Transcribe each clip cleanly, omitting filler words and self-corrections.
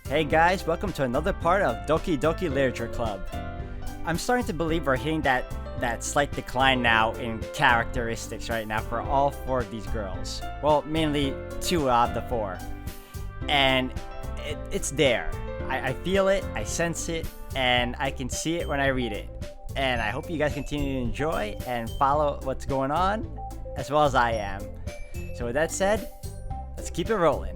Hey guys, welcome to another part of Doki Doki Literature Club. I'm starting to believe we're hitting that slight decline now in characteristics right now for all four of these girls. Well, mainly two out of the four. And it's there. I feel it, I sense it, and I can see it when I read it. And I hope you guys continue to enjoy and follow what's going on as well as I am. So with that said, let's keep it rolling.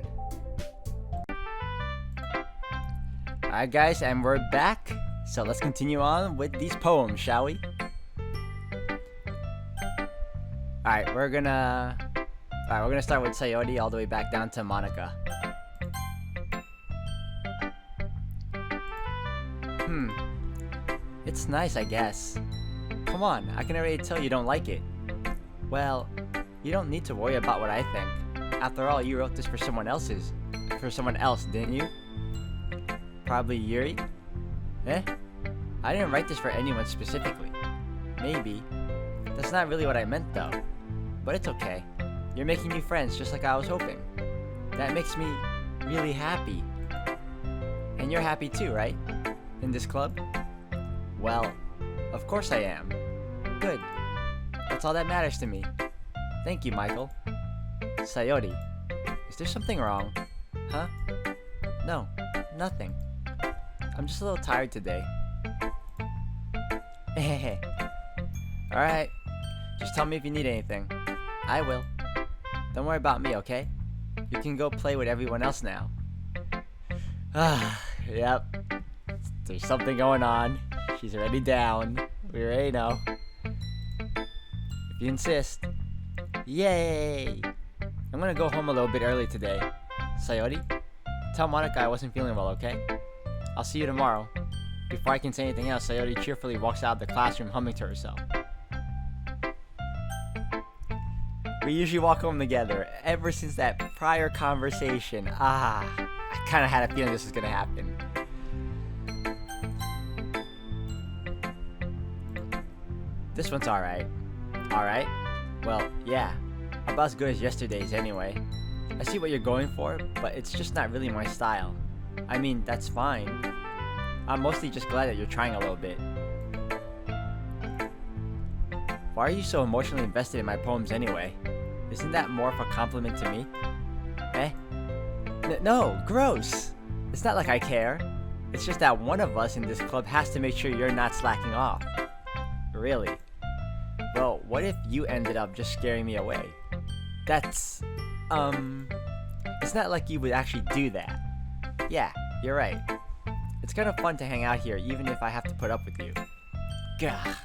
Alright guys, and we're back. So let's continue on with these poems, shall we? Alright, we're gonna start with Sayori all the way back down to Monica. It's nice, I guess. Come on, I can already tell you don't like it. Well, you don't need to worry about what I think. After all, you wrote this for someone else, didn't you? Probably Yuri? Eh? I didn't write this for anyone specifically. Maybe. That's not really what I meant though. But it's okay. You're making new friends just like I was hoping. That makes me really happy. And you're happy too, right? In this club? Well, of course I am. Good. That's all that matters to me. Thank you, Michael. Sayori, is there something wrong? Huh? No, nothing. I'm just a little tired today. Alright, just tell me if you need anything. I will. Don't worry about me, okay? You can go play with everyone else now. Yep. There's something going on. She's already down. We already know. If you insist. Yay! I'm gonna go home a little bit early today. Sayori, tell Monica I wasn't feeling well, okay? I'll see you tomorrow. Before I can say anything else, Sayori cheerfully walks out of the classroom humming to herself. We usually walk home together. Ever since that prior conversation, I kinda had a feeling this was gonna happen. This one's alright. Alright? Well, yeah. About as good as yesterday's anyway. I see what you're going for, but it's just not really my style. I mean, that's fine. I'm mostly just glad that you're trying a little bit. Why are you so emotionally invested in my poems anyway? Isn't that more of a compliment to me? Eh? No, gross! It's not like I care. It's just that one of us in this club has to make sure you're not slacking off. Really? Well, what if you ended up just scaring me away? That's... It's not like you would actually do that. Yeah, you're right. It's kind of fun to hang out here, even if I have to put up with you. Gah.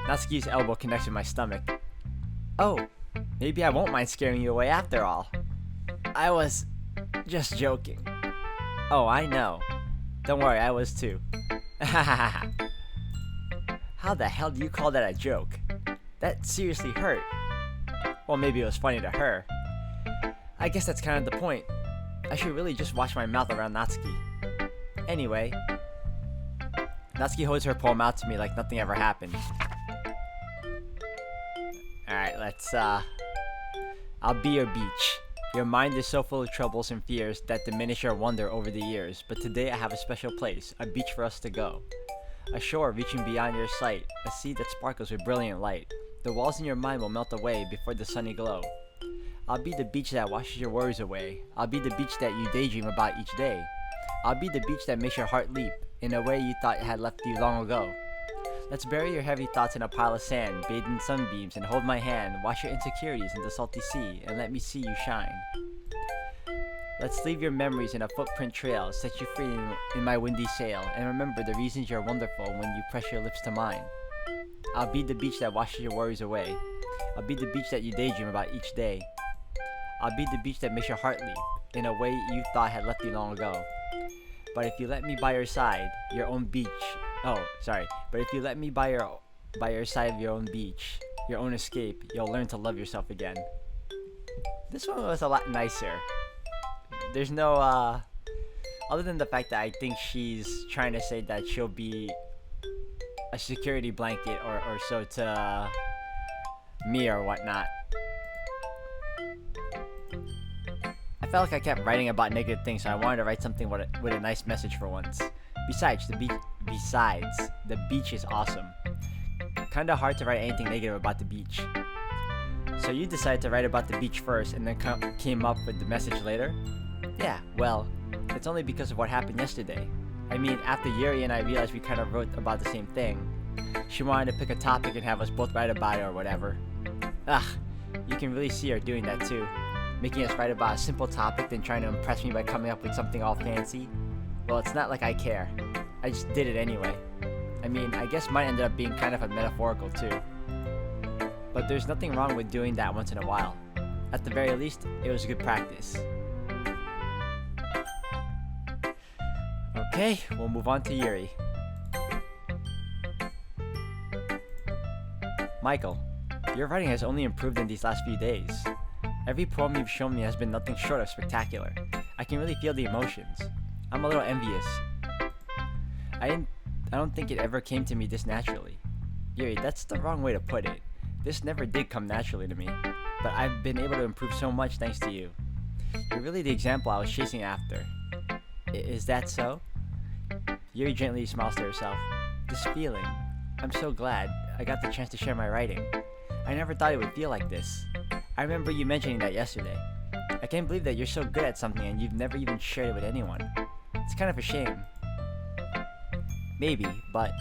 Natsuki's elbow connects with my stomach. Oh, maybe I won't mind scaring you away after all. I was just joking. Oh, I know. Don't worry, I was too. How the hell do you call that a joke? That seriously hurt. Well, maybe it was funny to her. I guess that's kind of the point. I should really just watch my mouth around Natsuki. Anyway, Natsuki holds her poem out to me like nothing ever happened. Alright, let's, I'll be your beach. Your mind is so full of troubles and fears that diminish your wonder over the years, but today I have a special place, a beach for us to go. A shore reaching beyond your sight, a sea that sparkles with brilliant light. The walls in your mind will melt away before the sunny glow. I'll be the beach that washes your worries away. I'll be the beach that you daydream about each day. I'll be the beach that makes your heart leap in a way you thought had left you long ago. Let's bury your heavy thoughts in a pile of sand, bathe in sunbeams, and hold my hand. Wash your insecurities in the salty sea, and let me see you shine. Let's leave your memories in a footprint trail, set you free in my windy sail, and remember the reasons you're wonderful when you press your lips to mine. I'll be the beach that washes your worries away. I'll be the beach that you daydream about each day. I'll be the beach that makes your heart leap in a way you thought had left you long ago. But if you let me by your side, your own beach. But if you let me by your side of your own beach, your own escape, you'll learn to love yourself again. This one was a lot nicer. There's no other than the fact that I think she's trying to say that she'll be a security blanket or so to me or whatnot. I felt like I kept writing about negative things, so I wanted to write something with a nice message for once. Besides, the beach is awesome. Kinda hard to write anything negative about the beach. So you decided to write about the beach first and then came up with the message later? Yeah, well, it's only because of what happened yesterday. I mean, after Yuri and I realized we kind of wrote about the same thing, she wanted to pick a topic and have us both write about it or whatever. Ugh, you can really see her doing that too. Making us write about a simple topic then trying to impress me by coming up with something all fancy. Well, it's not like I care. I just did it anyway. I mean, I guess mine ended up being kind of a metaphorical too. But there's nothing wrong with doing that once in a while. At the very least, it was good practice. Okay, we'll move on to Yuri. Michael, your writing has only improved in these last few days. Every poem you've shown me has been nothing short of spectacular. I can really feel the emotions. I'm a little envious. I don't think it ever came to me this naturally. Yuri, that's the wrong way to put it. This never did come naturally to me, but I've been able to improve so much thanks to you. You're really the example I was chasing after. Is that so? Yuri gently smiles to herself. This feeling, I'm so glad I got the chance to share my writing. I never thought it would feel like this. I remember you mentioning that yesterday. I can't believe that you're so good at something and you've never even shared it with anyone. It's kind of a shame. Maybe, but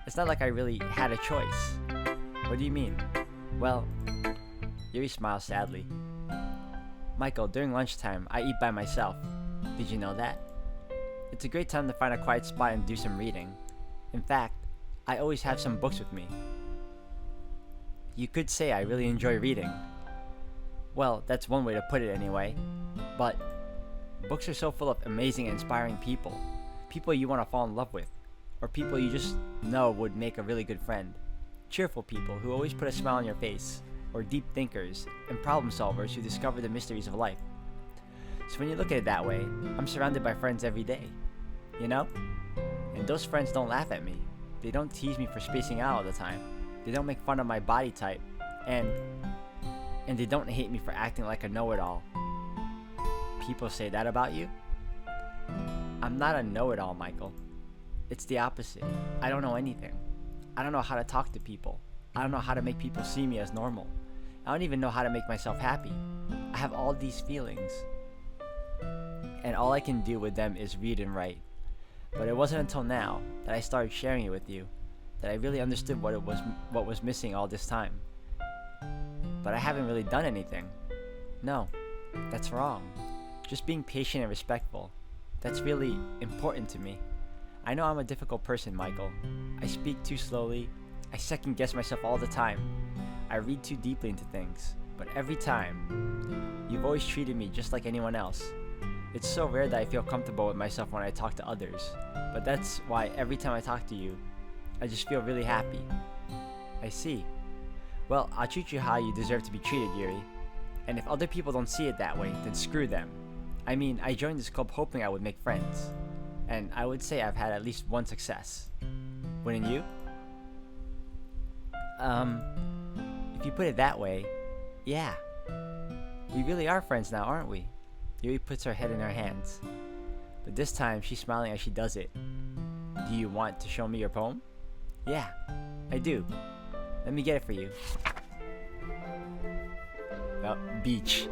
it's not like I really had a choice. What do you mean? Well, Yuri smiles sadly. Michael, during lunchtime, I eat by myself. Did you know that? It's a great time to find a quiet spot and do some reading. In fact, I always have some books with me. You could say I really enjoy reading. Well, that's one way to put it anyway. But books are so full of amazing and inspiring people. People you want to fall in love with. Or people you just know would make a really good friend. Cheerful people who always put a smile on your face. Or deep thinkers and problem solvers who discover the mysteries of life. So when you look at it that way, I'm surrounded by friends every day. You know? And those friends don't laugh at me. They don't tease me for spacing out all the time. They don't make fun of my body type. And they don't hate me for acting like a know-it-all. People say that about you? I'm not a know-it-all, Michael. It's the opposite. I don't know anything. I don't know how to talk to people. I don't know how to make people see me as normal. I don't even know how to make myself happy. I have all these feelings. And all I can do with them is read and write. But it wasn't until now that I started sharing it with you that I really understood what was missing all this time. But I haven't really done anything. No, that's wrong. Just being patient and respectful. That's really important to me. I know I'm a difficult person, Michael. I speak too slowly. I second guess myself all the time. I read too deeply into things. But every time, you've always treated me just like anyone else. It's so rare that I feel comfortable with myself when I talk to others. But that's why every time I talk to you, I just feel really happy. I see. Well, I'll treat you how you deserve to be treated, Yuri. And if other people don't see it that way, then screw them. I mean, I joined this club hoping I would make friends. And I would say I've had at least one success. Wouldn't you? If you put it that way, yeah. We really are friends now, aren't we? Yuri puts her head in her hands. But this time, she's smiling as she does it. Do you want to show me your poem? Yeah, I do. Let me get it for you. Beach.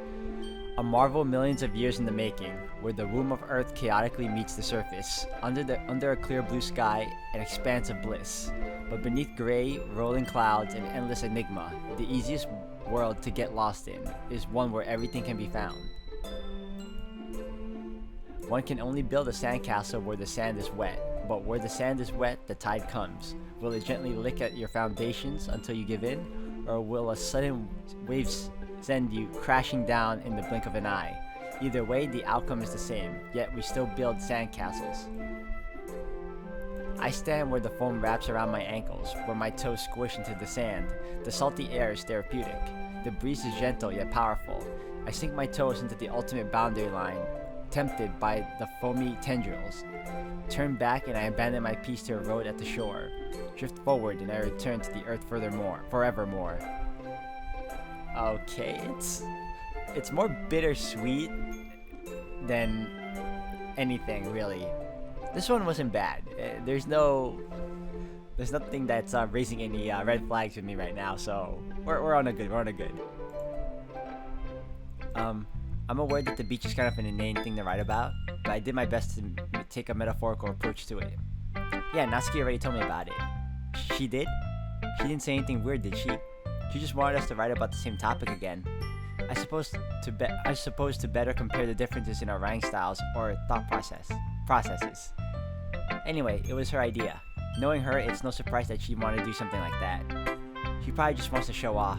A marvel millions of years in the making, where the womb of Earth chaotically meets the surface, under a clear blue sky, an expanse of bliss. But beneath gray, rolling clouds and endless enigma, the easiest world to get lost in is one where everything can be found. One can only build a sandcastle where the sand is wet, but where the sand is wet, the tide comes. Will it gently lick at your foundations until you give in, or will a sudden wave send you crashing down in the blink of an eye? Either way, the outcome is the same, yet we still build sandcastles. I stand where the foam wraps around my ankles, where my toes squish into the sand. The salty air is therapeutic. The breeze is gentle yet powerful. I sink my toes into the ultimate boundary line, tempted by the foamy tendrils. Turn back and I abandon my piece to erode at the shore. Drift forward and I return to the earth forevermore. Okay, it's more bittersweet than anything really. This one wasn't bad. There's nothing that's raising any red flags with me right now, so we're on a good. I'm aware that the beach is kind of an inane thing to write about, but I did my best to take a metaphorical approach to it. Yeah, Natsuki already told me about it. She did? She didn't say anything weird, did she? She just wanted us to write about the same topic again. I suppose to better compare the differences in our writing styles or thought processes. Anyway, it was her idea. Knowing her, it's no surprise that she wanted to do something like that. She probably just wants to show off.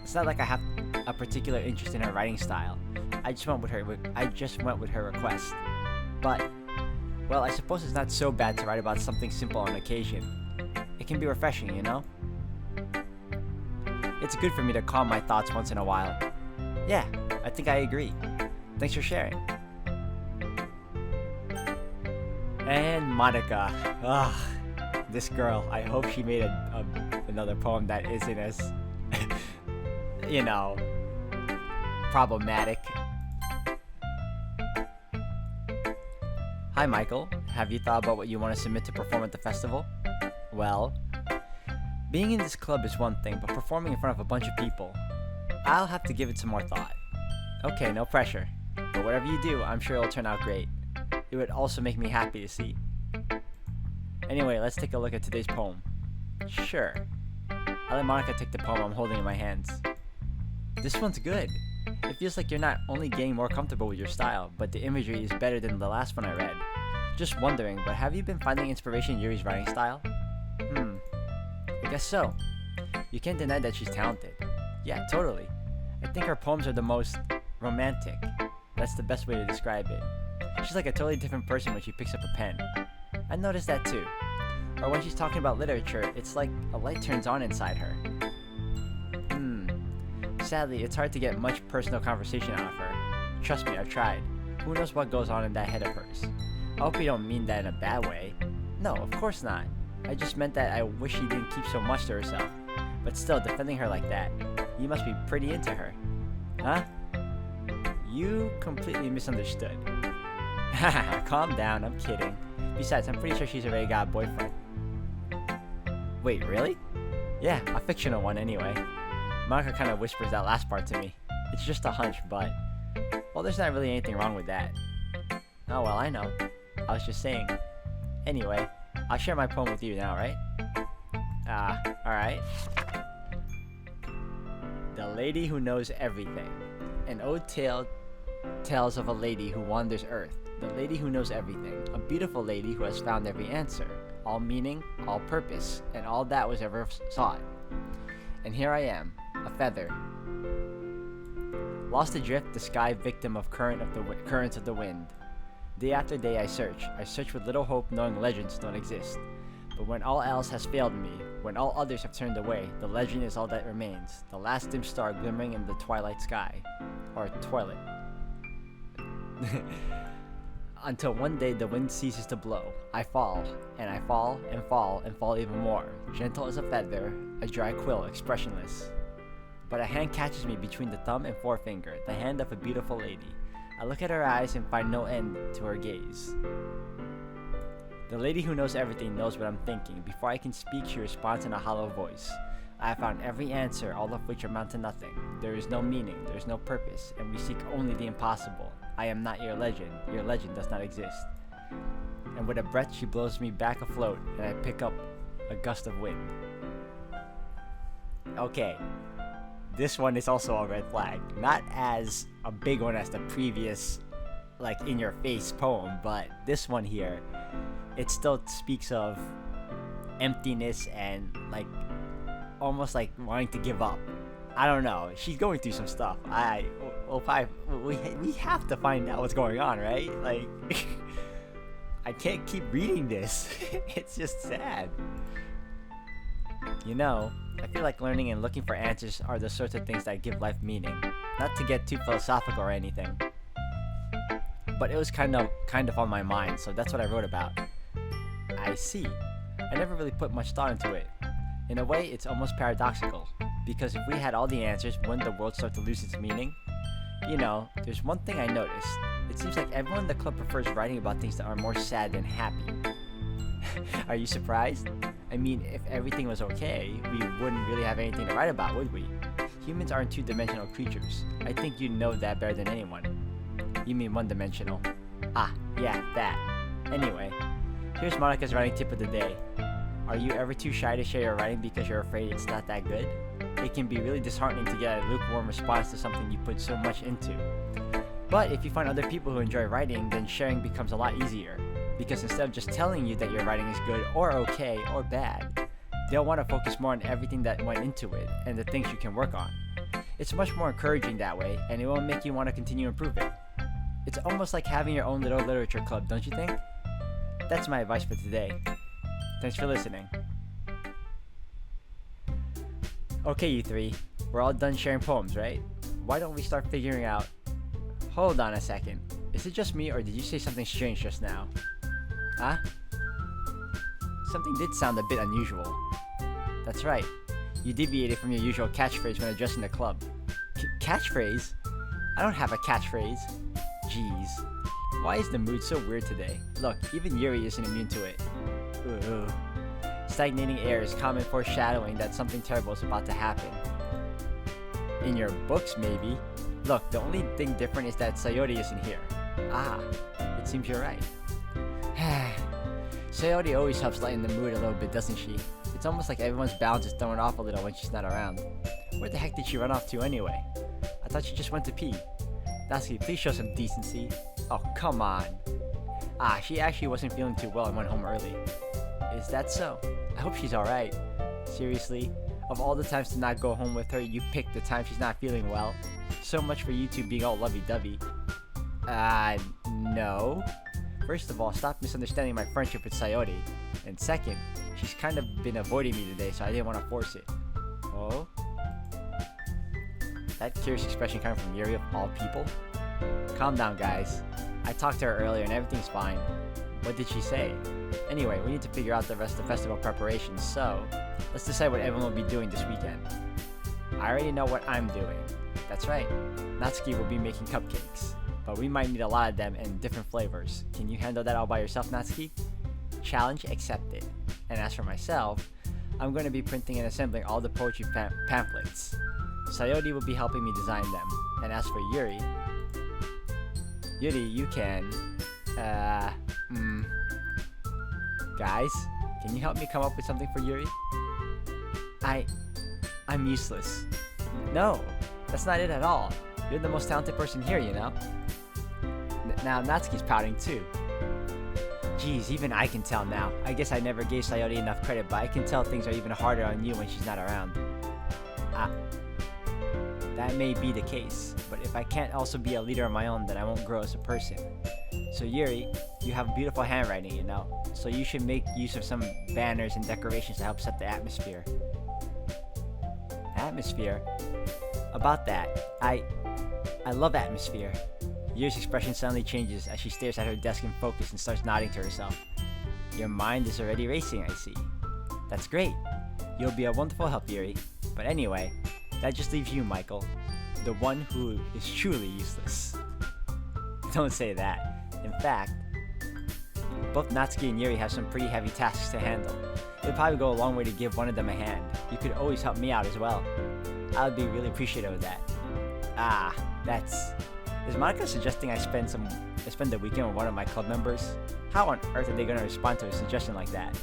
It's not like I have a particular interest in her writing style. I just went with her request. But, well, I suppose it's not so bad to write about something simple on occasion. It can be refreshing, you know? It's good for me to calm my thoughts once in a while. Yeah, I think I agree. Thanks for sharing. And Monica. Ugh, this girl. I hope she made another poem that isn't as, problematic. Hi Michael, have you thought about what you want to submit to perform at the festival? Well, being in this club is one thing, but performing in front of a bunch of people, I'll have to give it some more thought. Okay, no pressure, but whatever you do, I'm sure it'll turn out great. It would also make me happy to see. Anyway, let's take a look at today's poem. Sure. I let Monica take the poem I'm holding in my hands. This one's good. It feels like you're not only getting more comfortable with your style, but the imagery is better than the last one I read. Just wondering, but have you been finding inspiration in Yuri's writing style? I guess so. You can't deny that she's talented. Yeah, totally. I think her poems are the most romantic. That's the best way to describe it. She's like a totally different person when she picks up a pen. I noticed that too. Or when she's talking about literature, it's like a light turns on inside her. Sadly, it's hard to get much personal conversation out of her. Trust me, I've tried. Who knows what goes on in that head of hers? I hope you don't mean that in a bad way. No, of course not. I just meant that I wish she didn't keep so much to herself. But still, defending her like that, you must be pretty into her. Huh? You completely misunderstood. Haha, calm down, I'm kidding. Besides, I'm pretty sure she's already got a boyfriend. Wait, really? Yeah, a fictional one anyway. Monica kind of whispers that last part to me. It's just a hunch, but... well, there's not really anything wrong with that. Oh, well, I know. I was just saying. Anyway, I'll share my poem with you now, right? Alright. The Lady Who Knows Everything. An ode tale tells of a lady who wanders Earth. The lady who knows everything. A beautiful lady who has found every answer. All meaning, all purpose, and all that was ever sought. And here I am, a feather. Lost adrift, the sky, victim of currents of the wind. Day after day I search with little hope, knowing legends don't exist. But when all else has failed me, when all others have turned away, the legend is all that remains, the last dim star glimmering in the twilight sky. Or toilet. Until one day the wind ceases to blow. I fall, and I fall, and fall, and fall even more. Gentle as a feather, a dry quill, expressionless. But a hand catches me between the thumb and forefinger, the hand of a beautiful lady. I look at her eyes and find no end to her gaze. The lady who knows everything knows what I'm thinking. Before I can speak, she responds in a hollow voice. I have found every answer, all of which amount to nothing. There is no meaning, there is no purpose, and we seek only the impossible. I am not your legend does not exist. And with a breath she blows me back afloat, and I pick up a gust of wind. Okay, this one is also a red flag. Not as a big one as the previous, like, in-your-face poem, but this one here, it still speaks of emptiness and, like, almost like wanting to give up. I don't know. She's going through some stuff. We have to find out what's going on, right? Like, I can't keep reading this. It's just sad. You know, I feel like learning and looking for answers are the sorts of things that give life meaning. Not to get too philosophical or anything, but it was kind of on my mind, so that's what I wrote about. I see. I never really put much thought into it. In a way, it's almost paradoxical, because if we had all the answers, wouldn't the world start to lose its meaning? You know, there's one thing I noticed. It seems like everyone in the club prefers writing about things that are more sad than happy. Are you surprised? I mean, if everything was okay, we wouldn't really have anything to write about, would we? Humans aren't two-dimensional creatures. I think you know that better than anyone. You mean one-dimensional. Ah, yeah, that. Anyway, here's Monica's writing tip of the day. Are you ever too shy to share your writing because you're afraid it's not that good? It can be really disheartening to get a lukewarm response to something you put so much into. But if you find other people who enjoy writing, then sharing becomes a lot easier. Because instead of just telling you that your writing is good or okay or bad, they'll want to focus more on everything that went into it and the things you can work on. It's much more encouraging that way, and it will make you want to continue improving. It's almost like having your own little literature club, don't you think? That's my advice for today. Thanks for listening. Okay, you three, we're all done sharing poems, right? Why don't we start figuring out... Hold on a second. Is it just me, or did you say something strange just now? Huh? Something did sound a bit unusual. That's right. You deviated from your usual catchphrase when addressing the club. Catchphrase? I don't have a catchphrase. Jeez. Why is the mood so weird today? Look, even Yuri isn't immune to it. Ooh. Stagnating air is common foreshadowing that something terrible is about to happen. In your books, maybe. Look, the only thing different is that Sayori isn't here. Ah, it seems you're right. Sayori always helps lighten the mood a little bit, doesn't she? It's almost like everyone's balance is thrown off a little when she's not around. Where the heck did she run off to anyway? I thought she just went to pee. Natsuki, please show some decency. Oh, come on. Ah, she actually wasn't feeling too well and went home early. Is that so? I hope she's alright. Seriously? Of all the times to not go home with her, you picked the time she's not feeling well? So much for you two being all lovey-dovey. No. First of all, stop misunderstanding my friendship with Sayori. And second, she's kind of been avoiding me today, so I didn't want to force it. Oh? That curious expression coming from Yuri of all people? Calm down, guys. I talked to her earlier and everything's fine. What did she say? Anyway, we need to figure out the rest of the festival preparations, so let's decide what everyone will be doing this weekend. I already know what I'm doing. That's right. Natsuki will be making cupcakes. But we might need a lot of them in different flavors. Can you handle that all by yourself, Natsuki? Challenge accepted. And as for myself, I'm going to be printing and assembling all the poetry pamphlets. Sayori will be helping me design them. And as for Yuri, you can... Guys, can you help me come up with something for Yuri? I'm useless. No, that's not it at all. You're the most talented person here, you know? Now Natsuki's pouting too. Geez, even I can tell now. I guess I never gave Sayori enough credit, but I can tell things are even harder on you when she's not around. That may be the case, but if I can't also be a leader of my own, then I won't grow as a person. So Yuri, you have beautiful handwriting, you know, so you should make use of some banners and decorations to help set the atmosphere. Atmosphere? About that, I love atmosphere. Yuri's expression suddenly changes as she stares at her desk in focus and starts nodding to herself. Your mind is already racing, I see. That's great. You'll be a wonderful help, Yuri. But anyway, that just leaves you, Michael. The one who is truly useless. Don't say that. In fact, both Natsuki and Yuri have some pretty heavy tasks to handle. It'd probably go a long way to give one of them a hand. You could always help me out as well. I would be really appreciative of that. Is Monica suggesting I spend the weekend with one of my club members? How on earth are they going to respond to a suggestion like that?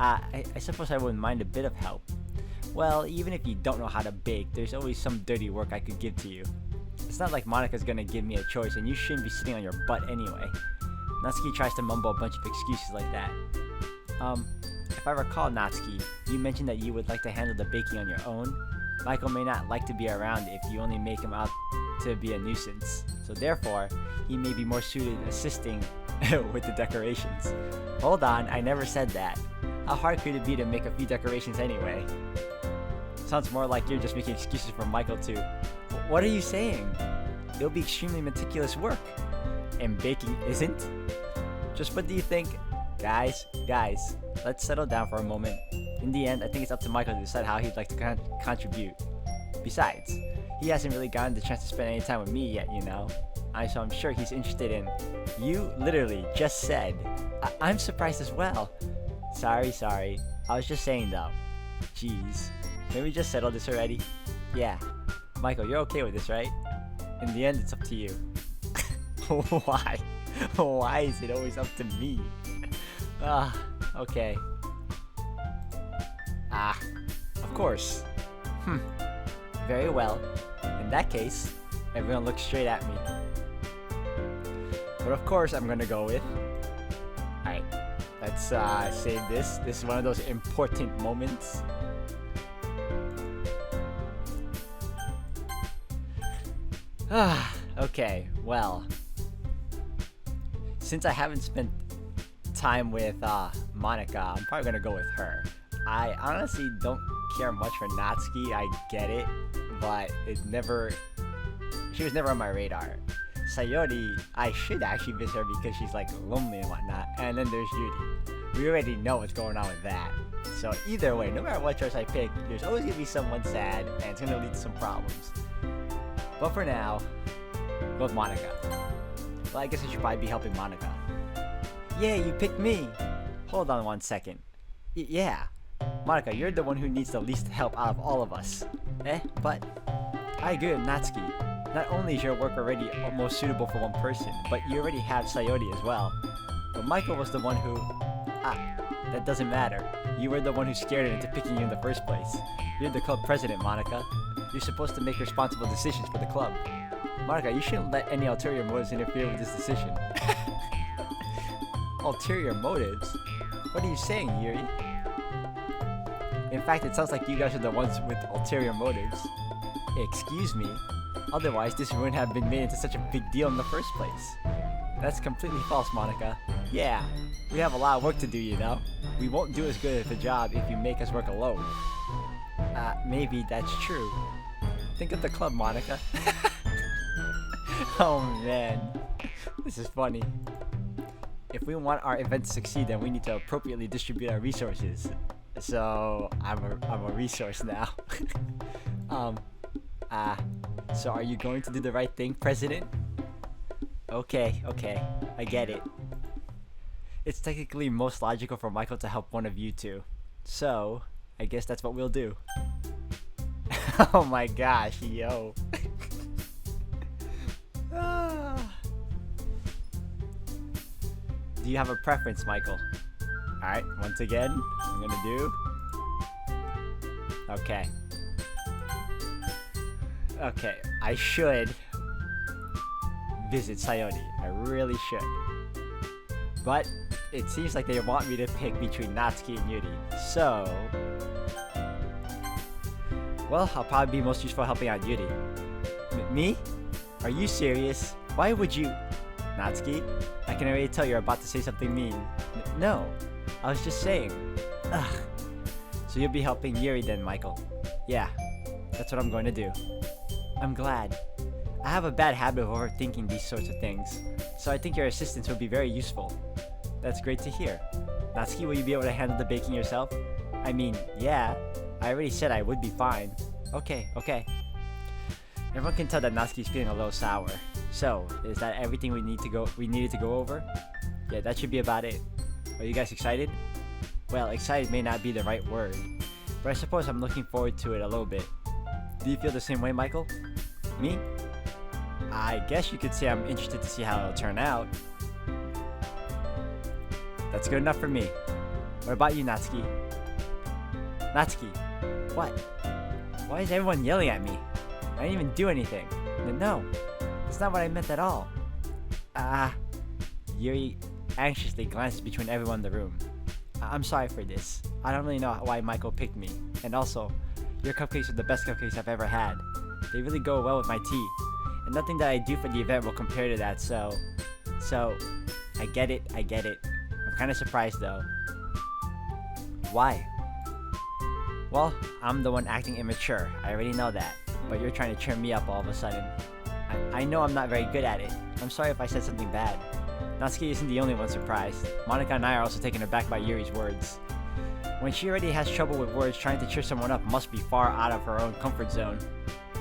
I suppose I wouldn't mind a bit of help. Well, even if you don't know how to bake, there's always some dirty work I could give to you. It's not like Monica's gonna give me a choice, and you shouldn't be sitting on your butt anyway. Natsuki tries to mumble a bunch of excuses like that. If I recall, Natsuki, you mentioned that you would like to handle the baking on your own. Michael may not like to be around if you only make him out to be a nuisance. So therefore, he may be more suited assisting with the decorations. Hold on, I never said that. How hard could it be to make a few decorations anyway? Sounds more like you're just making excuses for Michael too. What are you saying? It'll be extremely meticulous work. And baking isn't? Just what do you think? Guys, let's settle down for a moment. In the end, I think it's up to Michael to decide how he'd like to contribute. Besides, he hasn't really gotten the chance to spend any time with me yet, you know? so I'm sure he's interested in. You literally just said. I'm surprised as well. Sorry. I was just saying though. Jeez. Can we just settle this already? Yeah. Michael, you're okay with this, right? In the end, it's up to you. Why? Why is it always up to me? Okay. Of course. Very well. In that case, everyone looks straight at me. But of course, I'm gonna go with... Alright, let's save this. This is one of those important moments. Okay, well. Since I haven't spent time with Monica, I'm probably gonna go with her. I honestly don't care much for Natsuki, I get it, but she was never on my radar. Sayori, I should actually miss her because she's like lonely and whatnot. And then there's Yuri. We already know what's going on with that. So either way, no matter what choice I pick, there's always gonna be someone sad and it's gonna lead to some problems. But for now, go with Monica. Well, I guess I should probably be helping Monica. Yeah, you picked me! Hold on 1 second. Yeah. Monica, you're the one who needs the least help out of all of us. But I agree with Natsuki. Not only is your work already almost suitable for one person, but you already have Sayori as well. But Michael was the one who... that doesn't matter. You were the one who scared him into picking you in the first place. You're the club president, Monica. You're supposed to make responsible decisions for the club. Monica, you shouldn't let any ulterior motives interfere with this decision. Ulterior motives? What are you saying, Yuri? In fact, it sounds like you guys are the ones with ulterior motives. Excuse me? Otherwise, this wouldn't have been made into such a big deal in the first place. That's completely false, Monica. Yeah, we have a lot of work to do, you know? We won't do as good of a job if you make us work alone. Maybe that's true. Think of the club, Monica. Oh man, this is funny. If we want our event to succeed, then we need to appropriately distribute our resources. So, I'm a resource now. So are you going to do the right thing, President? Okay, I get it. It's technically most logical for Michael to help one of you two. So, I guess that's what we'll do. Oh my gosh, yo. Do you have a preference, Michael? Alright, once again, I'm gonna do... Okay, I should visit Sayori. I really should. But it seems like they want me to pick between Natsuki and Yuri. So... well, I'll probably be most useful helping out Yuri. Me? Are you serious? Why would you... Natsuki? I can already tell you're about to say something mean. No, I was just saying. Ugh. So you'll be helping Yuri then, Michael? Yeah, that's what I'm going to do. I'm glad. I have a bad habit of overthinking these sorts of things, so I think your assistance would be very useful. That's great to hear. Natsuki, will you be able to handle the baking yourself? I mean, yeah. I already said I would be fine. Okay. Everyone can tell that Natsuki's feeling a little sour. So, is that everything we needed to go over? Yeah, that should be about it. Are you guys excited? Well, excited may not be the right word, but I suppose I'm looking forward to it a little bit. Do you feel the same way, Michael? Me? I guess you could say I'm interested to see how it'll turn out. That's good enough for me. What about you, Natsuki? Natsuki, what? Why is everyone yelling at me? I didn't even do anything. No, that's not what I meant at all. Yuri anxiously glances between everyone in the room. I'm sorry for this. I don't really know why Michael picked me. And also, your cupcakes are the best cupcakes I've ever had. They really go well with my tea. And nothing that I do for the event will compare to that, so, I get it. I'm kind of surprised though. Why? Well, I'm the one acting immature. I already know that. But you're trying to cheer me up all of a sudden. I know I'm not very good at it. I'm sorry if I said something bad. Natsuki isn't the only one surprised. Monica and I are also taken aback by Yuri's words. When she already has trouble with words, trying to cheer someone up must be far out of her own comfort zone.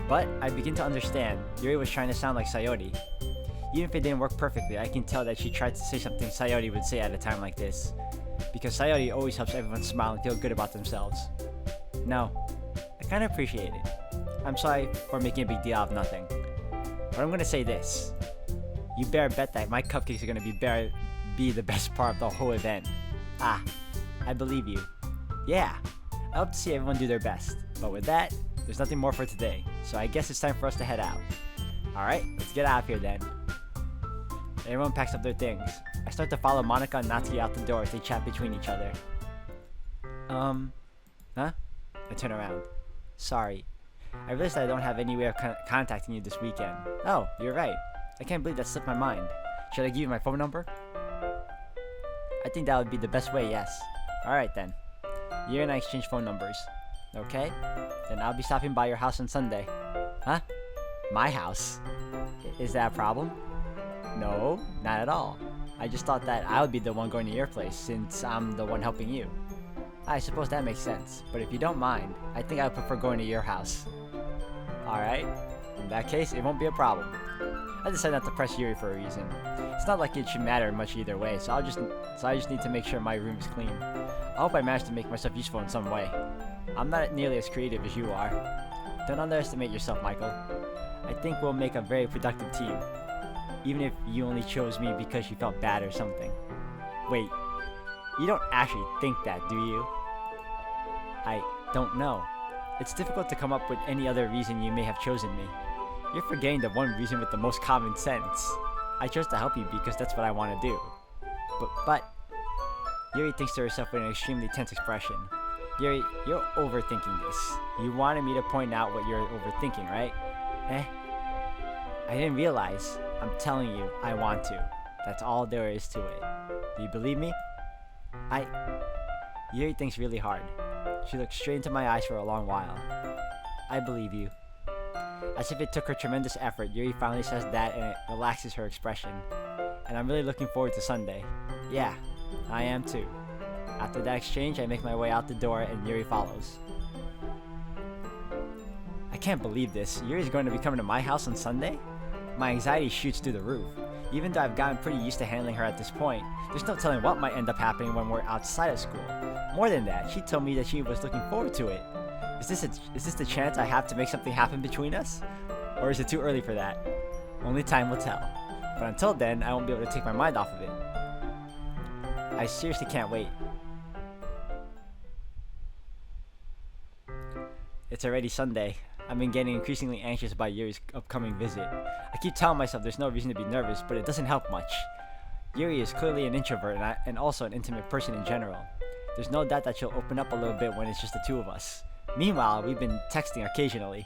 But I begin to understand. Yuri was trying to sound like Sayori. Even if it didn't work perfectly, I can tell that she tried to say something Sayori would say at a time like this. Because Sayori always helps everyone smile and feel good about themselves. No, I kinda appreciate it. I'm sorry for making a big deal out of nothing. But I'm gonna say this. You better bet that my cupcakes are gonna be the best part of the whole event. Ah, I believe you. Yeah, I hope to see everyone do their best. But with that, there's nothing more for today. So I guess it's time for us to head out. Alright, let's get out of here then. Everyone packs up their things. I start to follow Monica and Natsuki out the door as they chat between each other. Huh? I turn around. Sorry. I realized that I don't have any way of contacting you this weekend. Oh, you're right. I can't believe that slipped my mind. Should I give you my phone number? I think that would be the best way, yes. Alright then. You and I exchange phone numbers. Okay? Then I'll be stopping by your house on Sunday. Huh? My house? Is that a problem? No, not at all. I just thought that I would be the one going to your place since I'm the one helping you. I suppose that makes sense, but if you don't mind, I think I would prefer going to your house. Alright, in that case, it won't be a problem. I decided not to press Yuri for a reason. It's not like it should matter much either way, so I just need to make sure my room is clean. I hope I manage to make myself useful in some way. I'm not nearly as creative as you are. Don't underestimate yourself, Michael. I think we'll make a very productive team. Even if you only chose me because you felt bad or something. Wait, you don't actually think that, do you? I don't know. It's difficult to come up with any other reason you may have chosen me. You're forgetting the one reason with the most common sense. I chose to help you because that's what I want to do. But Yuri thinks to herself with an extremely tense expression. Yuri, you're overthinking this. You wanted me to point out what you're overthinking, right? I didn't realize. I'm telling you, I want to. That's all there is to it. Do you believe me? Yuri thinks really hard. She looks straight into my eyes for a long while. I believe you. As if it took her tremendous effort, Yuri finally says that and it relaxes her expression. And I'm really looking forward to Sunday. Yeah, I am too. After that exchange, I make my way out the door and Yuri follows. I can't believe this. Yuri's going to be coming to my house on Sunday? My anxiety shoots through the roof. Even though I've gotten pretty used to handling her at this point, there's no telling what might end up happening when we're outside of school. More than that, she told me that she was looking forward to it. Is this the chance I have to make something happen between us? Or is it too early for that? Only time will tell. But until then, I won't be able to take my mind off of it. I seriously can't wait. It's already Sunday. I've been getting increasingly anxious about Yuri's upcoming visit. I keep telling myself there's no reason to be nervous, but it doesn't help much. Yuri is clearly an introvert and also an intimate person in general. There's no doubt that she'll open up a little bit when it's just the two of us. Meanwhile, we've been texting occasionally.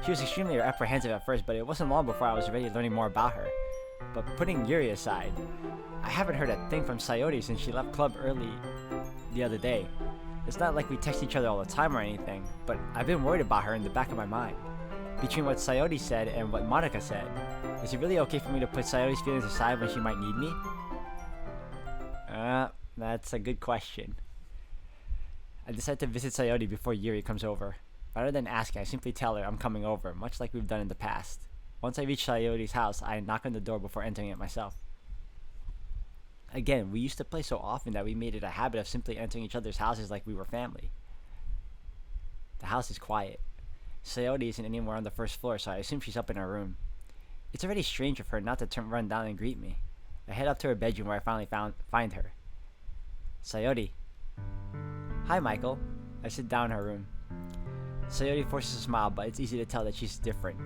She was extremely apprehensive at first, but it wasn't long before I was already learning more about her. But putting Yuri aside, I haven't heard a thing from Sayori since she left club early the other day. It's not like we text each other all the time or anything, but I've been worried about her in the back of my mind. Between what Sayori said and what Monica said, is it really okay for me to put Sayori's feelings aside when she might need me? That's a good question. I decide to visit Sayori before Yuri comes over. Rather than asking, I simply tell her I'm coming over, much like we've done in the past. Once I reach Sayori's house, I knock on the door before entering it myself. Again, we used to play so often that we made it a habit of simply entering each other's houses like we were family. The house is quiet. Sayori isn't anywhere on the first floor, so I assume she's up in her room. It's already strange of her not to run down and greet me. I head up to her bedroom where I finally find her. Sayori. Hi, Michael. I sit down in her room. Sayori forces a smile, but it's easy to tell that she's different.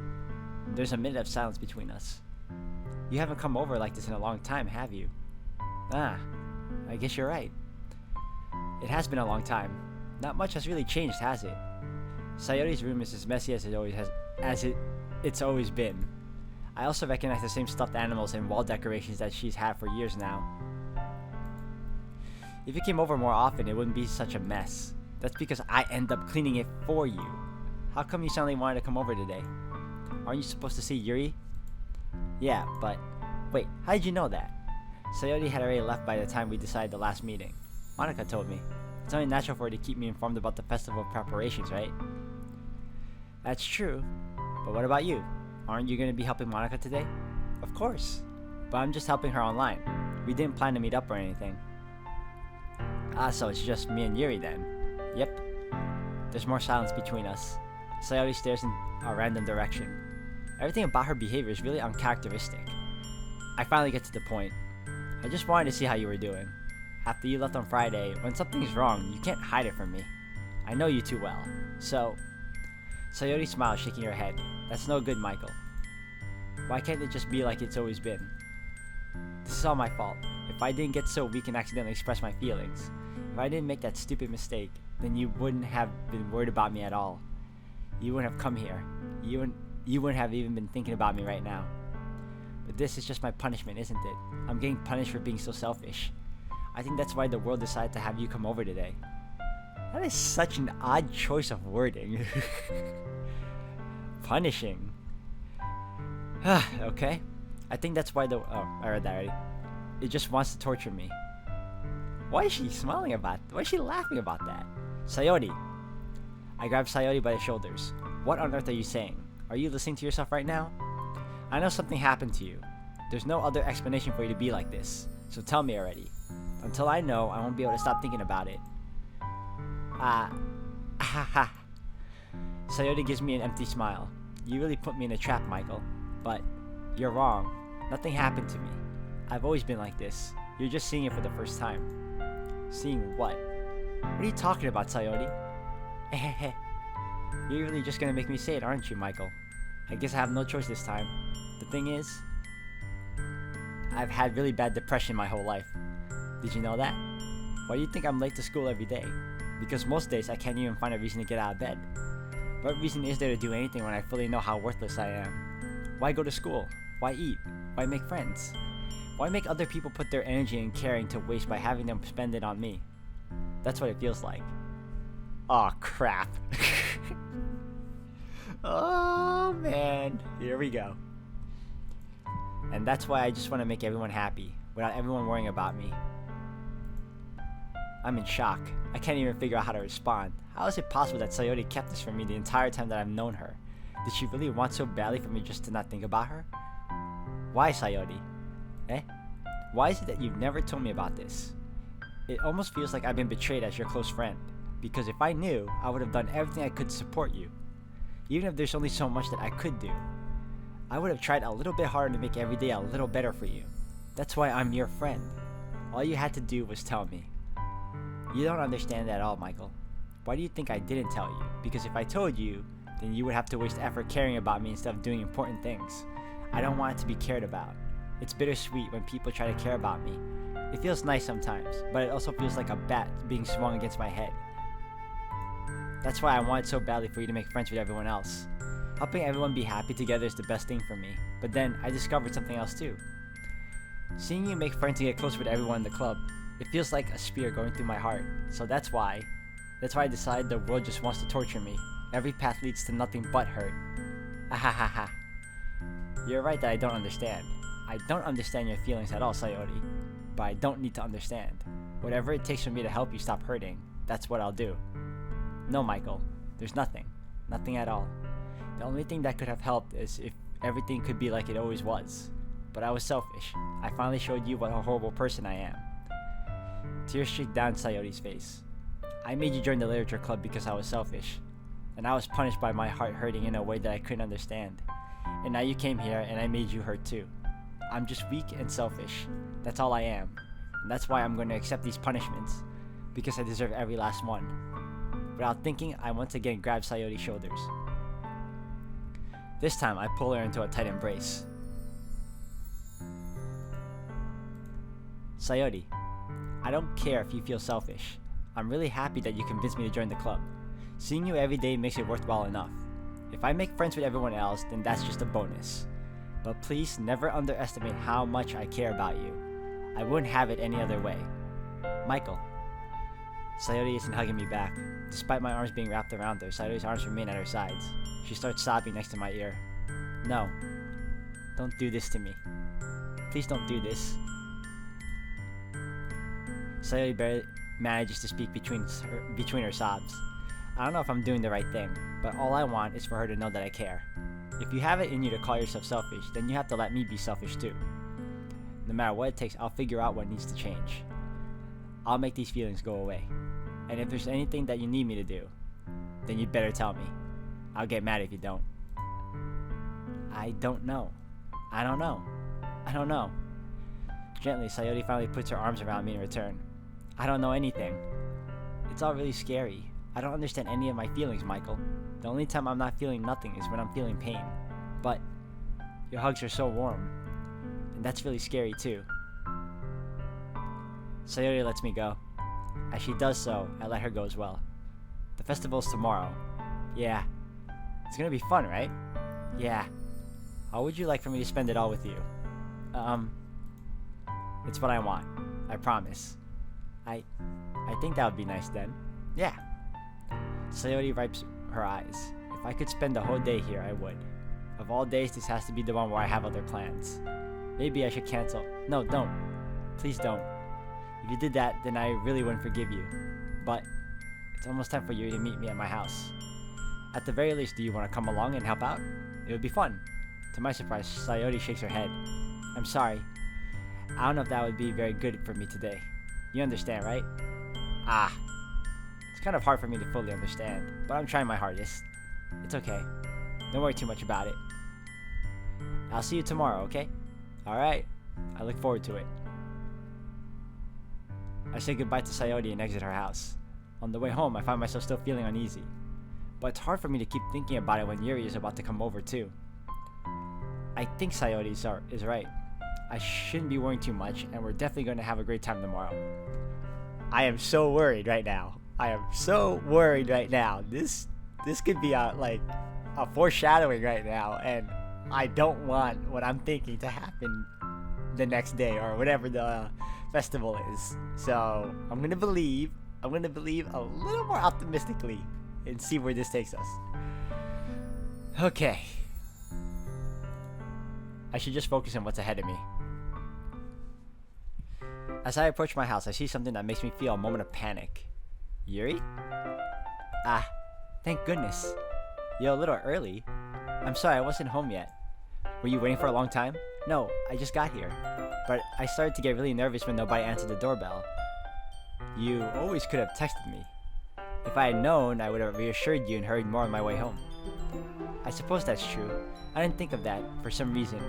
There's a minute of silence between us. You haven't come over like this in a long time, have you? Ah, I guess you're right. It has been a long time. Not much has really changed, has it? Sayori's room is as messy as it's always been. I also recognize the same stuffed animals and wall decorations that she's had for years now. If you came over more often, it wouldn't be such a mess. That's because I end up cleaning it for you. How come you suddenly wanted to come over today? Aren't you supposed to see Yuri? Yeah, but... Wait, how did you know that? Sayori had already left by the time we decided the last meeting. Monica told me. It's only natural for her to keep me informed about the festival preparations, right? That's true. But what about you? Aren't you going to be helping Monica today? Of course. but I'm just helping her online. We didn't plan to meet up or anything. Ah, so it's just me and Yuri then. Yep. There's more silence between us. Sayori stares in a random direction. Everything about her behavior is really uncharacteristic. I finally get to the point. I just wanted to see how you were doing. After you left on Friday, when something's wrong, you can't hide it from me. I know you too well. So... Sayori smiles, shaking her head. That's no good, Michael. Why can't it just be like it's always been? This is all my fault. If I didn't get so weak and accidentally express my feelings, if I didn't make that stupid mistake, then you wouldn't have been worried about me at all. You wouldn't have come here. You wouldn't have even been thinking about me right now. But this is just my punishment, isn't it? I'm getting punished for being so selfish. I think that's why the world decided to have you come over today. That is such an odd choice of wording. Punishing. Okay. I think that's why I read that already. It just wants to torture me. Why is she smiling about that? Why is she laughing about that? Sayori. I grabbed Sayori by the shoulders. What on earth are you saying? Are you listening to yourself right now? I know something happened to you. There's no other explanation for you to be like this. So tell me already. Until I know, I won't be able to stop thinking about it. Sayori gives me an empty smile. You really put me in a trap, Michael. But you're wrong. Nothing happened to me. I've always been like this. You're just seeing it for the first time. Seeing what? What are you talking about, Sayori? You're really just gonna make me say it, aren't you, Michael? I guess I have no choice this time. The thing is, I've had really bad depression my whole life. Did you know that? Why do you think I'm late to school every day? Because most days I can't even find a reason to get out of bed. What reason is there to do anything when I fully know how worthless I am? Why go to school? Why eat? Why make friends? Why make other people put their energy and caring to waste by having them spend it on me? That's what it feels like. Aw, crap. Oh, man. Here we go. And that's why I just want to make everyone happy, without everyone worrying about me. I'm in shock. I can't even figure out how to respond. How is it possible that Sayori kept this from me the entire time that I've known her? Did she really want so badly for me just to not think about her? Why, Sayori? Why is it that you've never told me about this? It almost feels like I've been betrayed as your close friend. Because if I knew, I would have done everything I could to support you. Even if there's only so much that I could do. I would have tried a little bit harder to make every day a little better for you. That's why I'm your friend. All you had to do was tell me. You don't understand that at all, Michael. Why do you think I didn't tell you? Because if I told you, then you would have to waste effort caring about me instead of doing important things. I don't want it to be cared about. It's bittersweet when people try to care about me. It feels nice sometimes, but it also feels like a bat being swung against my head. That's why I wanted so badly for you to make friends with everyone else. Helping everyone be happy together is the best thing for me. But then, I discovered something else too. Seeing you make friends and get close with everyone in the club, it feels like a spear going through my heart. So that's why I decided the world just wants to torture me. Every path leads to nothing but hurt. Ahahaha. You're right that I don't understand. I don't understand your feelings at all, Sayori. But I don't need to understand. Whatever it takes for me to help you stop hurting, that's what I'll do. No, Michael. There's nothing. Nothing at all. The only thing that could have helped is if everything could be like it always was. But I was selfish. I finally showed you what a horrible person I am. Tears streaked down Sayori's face. I made you join the literature club because I was selfish. And I was punished by my heart hurting in a way that I couldn't understand. And now you came here and I made you hurt too. I'm just weak and selfish. That's all I am. And that's why I'm going to accept these punishments. Because I deserve every last one. Without thinking, I once again grabbed Sayori's shoulders. This time, I pull her into a tight embrace. Sayori, I don't care if you feel selfish. I'm really happy that you convinced me to join the club. Seeing you every day makes it worthwhile enough. If I make friends with everyone else, then that's just a bonus. But please never underestimate how much I care about you. I wouldn't have it any other way. Michael. Sayori isn't hugging me back. Despite my arms being wrapped around her, Sayori's arms remain at her sides. She starts sobbing next to my ear. No. Don't do this to me. Please don't do this. Sayori barely manages to speak between her sobs. I don't know if I'm doing the right thing, but all I want is for her to know that I care. If you have it in you to call yourself selfish, then you have to let me be selfish too. No matter what it takes, I'll figure out what needs to change. I'll make these feelings go away. And if there's anything that you need me to do, then you'd better tell me. I'll get mad if you don't. I don't know. I don't know. I don't know. Gently, Sayori finally puts her arms around me in return. I don't know anything. It's all really scary. I don't understand any of my feelings, Michael. The only time I'm not feeling nothing is when I'm feeling pain. But your hugs are so warm. And that's really scary too. Sayori lets me go. As she does so, I let her go as well. The festival's tomorrow. Yeah. It's gonna be fun, right? Yeah. How would you like for me to spend it all with you? It's what I want. I promise. I think that would be nice then. Yeah. Sayori wipes her eyes. If I could spend the whole day here, I would. Of all days, this has to be the one where I have other plans. Maybe I should cancel. No, don't. Please don't. If you did that, then I really wouldn't forgive you. But it's almost time for you to meet me at my house. At the very least, do you want to come along and help out? It would be fun. To my surprise, Sayori shakes her head. I'm sorry. I don't know if that would be very good for me today. You understand, right? It's kind of hard for me to fully understand, but I'm trying my hardest. It's okay. Don't worry too much about it. I'll see you tomorrow, okay? Alright. I look forward to it. I say goodbye to Sayori and exit her house. On the way home, I find myself still feeling uneasy. But it's hard for me to keep thinking about it when Yuri is about to come over too. I think Sayori is right. I shouldn't be worrying too much, and we're definitely going to have a great time tomorrow. I am so worried right now. I am so worried right now. This could be a foreshadowing right now, and I don't want what I'm thinking to happen the next day or whatever the festival is. So I'm gonna believe a little more optimistically and see where this takes us. Okay. I should just focus on what's ahead of me. As I approach my house, I see something that makes me feel a moment of panic. Yuri? Thank goodness. You're a little early. I'm sorry, I wasn't home yet. Were you waiting for a long time? No, I just got here. But I started to get really nervous when nobody answered the doorbell. You always could have texted me. If I had known, I would have reassured you and hurried more on my way home. I suppose that's true. I didn't think of that for some reason.